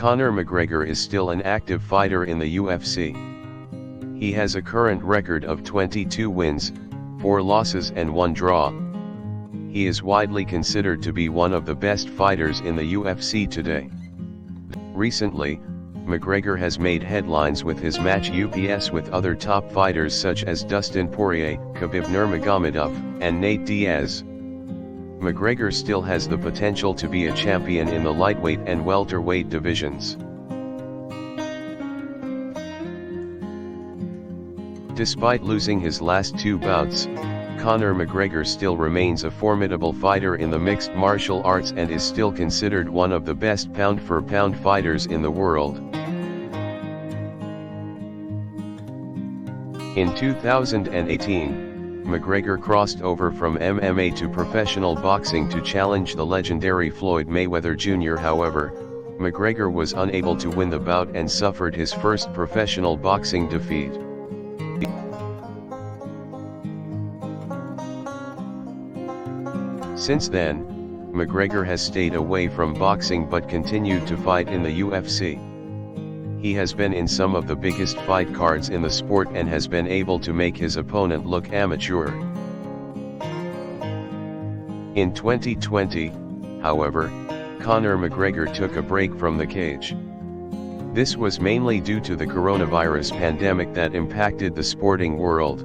Conor McGregor is still an active fighter in the UFC. He has a current record of 22 wins, 4 losses and 1 draw. He is widely considered to be one of the best fighters in the UFC today. Recently, McGregor has made headlines with his match ups with other top fighters such as Dustin Poirier, Khabib Nurmagomedov, and Nate Diaz. McGregor still has the potential to be a champion in the lightweight and welterweight divisions. Despite losing his last 2 bouts, Conor McGregor still remains a formidable fighter in the mixed martial arts and is still considered one of the best pound-for-pound fighters in the world. In 2018, McGregor crossed over from MMA to professional boxing to challenge the legendary Floyd Mayweather Jr. However, McGregor was unable to win the bout and suffered his first professional boxing defeat. Since then, McGregor has stayed away from boxing but continued to fight in the UFC. He has been in some of the biggest fight cards in the sport and has been able to make his opponent look amateur. In 2020, however, Conor McGregor took a break from the cage. This was mainly due to the coronavirus pandemic that impacted the sporting world.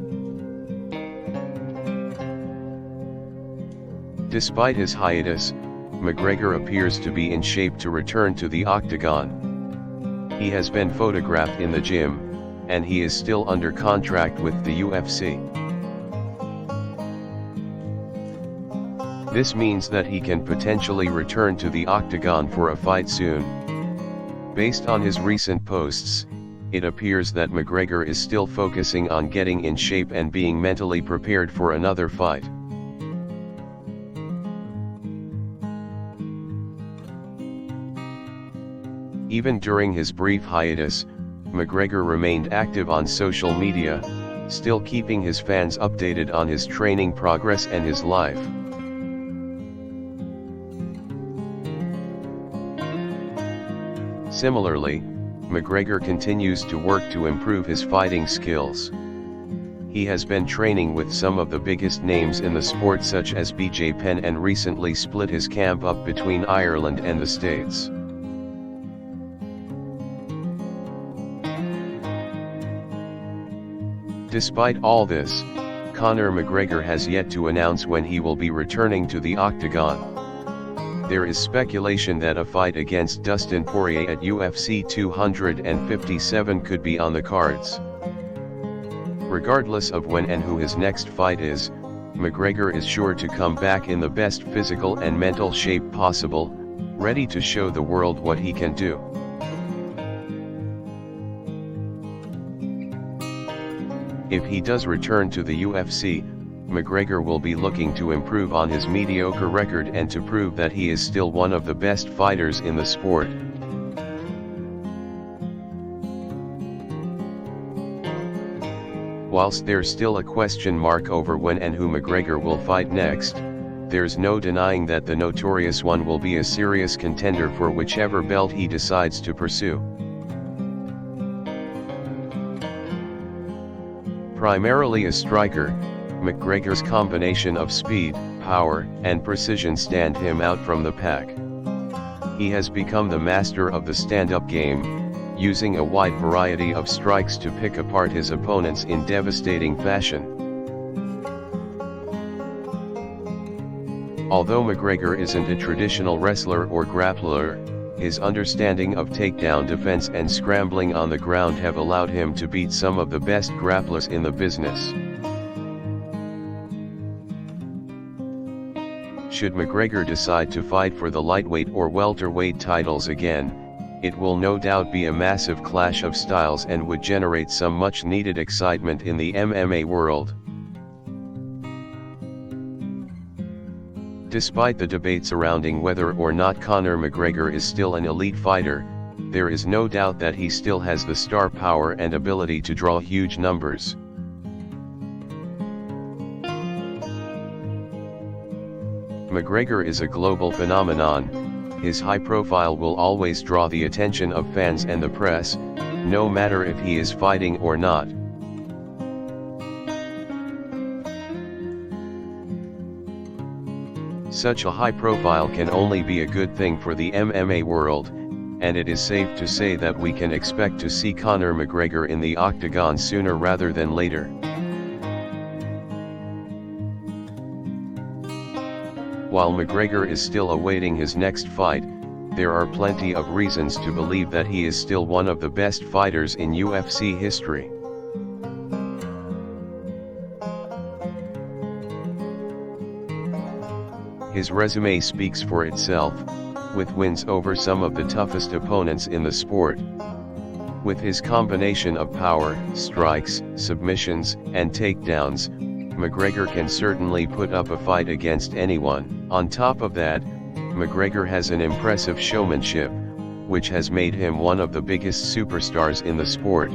Despite his hiatus, McGregor appears to be in shape to return to the octagon. He has been photographed in the gym, and he is still under contract with the UFC. This means that he can potentially return to the octagon for a fight soon. Based on his recent posts, it appears that McGregor is still focusing on getting in shape and being mentally prepared for another fight. Even during his brief hiatus, McGregor remained active on social media, still keeping his fans updated on his training progress and his life. Similarly, McGregor continues to work to improve his fighting skills. He has been training with some of the biggest names in the sport such as BJ Penn and recently split his camp up between Ireland and the States. Despite all this, Conor McGregor has yet to announce when he will be returning to the octagon. There is speculation that a fight against Dustin Poirier at UFC 257 could be on the cards. Regardless of when and who his next fight is, McGregor is sure to come back in the best physical and mental shape possible, ready to show the world what he can do. If he does return to the UFC, McGregor will be looking to improve on his mediocre record and to prove that he is still one of the best fighters in the sport. Whilst there's still a question mark over when and who McGregor will fight next, there's no denying that the Notorious One will be a serious contender for whichever belt he decides to pursue. Primarily a striker, McGregor's combination of speed, power, and precision stand him out from the pack. He has become the master of the stand-up game, using a wide variety of strikes to pick apart his opponents in devastating fashion. Although McGregor isn't a traditional wrestler or grappler, his understanding of takedown defense and scrambling on the ground have allowed him to beat some of the best grapplers in the business. Should McGregor decide to fight for the lightweight or welterweight titles again, it will no doubt be a massive clash of styles and would generate some much-needed excitement in the MMA world. Despite the debate surrounding whether or not Conor McGregor is still an elite fighter, there is no doubt that he still has the star power and ability to draw huge numbers. McGregor is a global phenomenon, his high profile will always draw the attention of fans and the press, no matter if he is fighting or not. Such a high profile can only be a good thing for the MMA world, and it is safe to say that we can expect to see Conor McGregor in the octagon sooner rather than later. While McGregor is still awaiting his next fight, there are plenty of reasons to believe that he is still one of the best fighters in UFC history. His resume speaks for itself, with wins over some of the toughest opponents in the sport. With his combination of power, strikes, submissions, and takedowns, McGregor can certainly put up a fight against anyone. On top of that, McGregor has an impressive showmanship, which has made him one of the biggest superstars in the sport.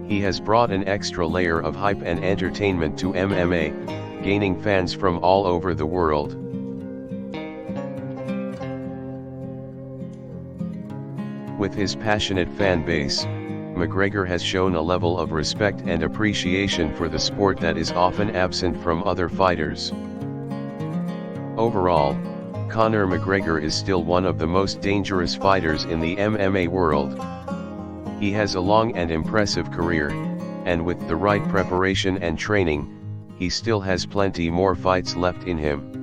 He has brought an extra layer of hype and entertainment to MMA, gaining fans from all over the world. With his passionate fan base, McGregor has shown a level of respect and appreciation for the sport that is often absent from other fighters. Overall, Conor McGregor is still one of the most dangerous fighters in the MMA world. He has a long and impressive career, and with the right preparation and training, he still has plenty more fights left in him.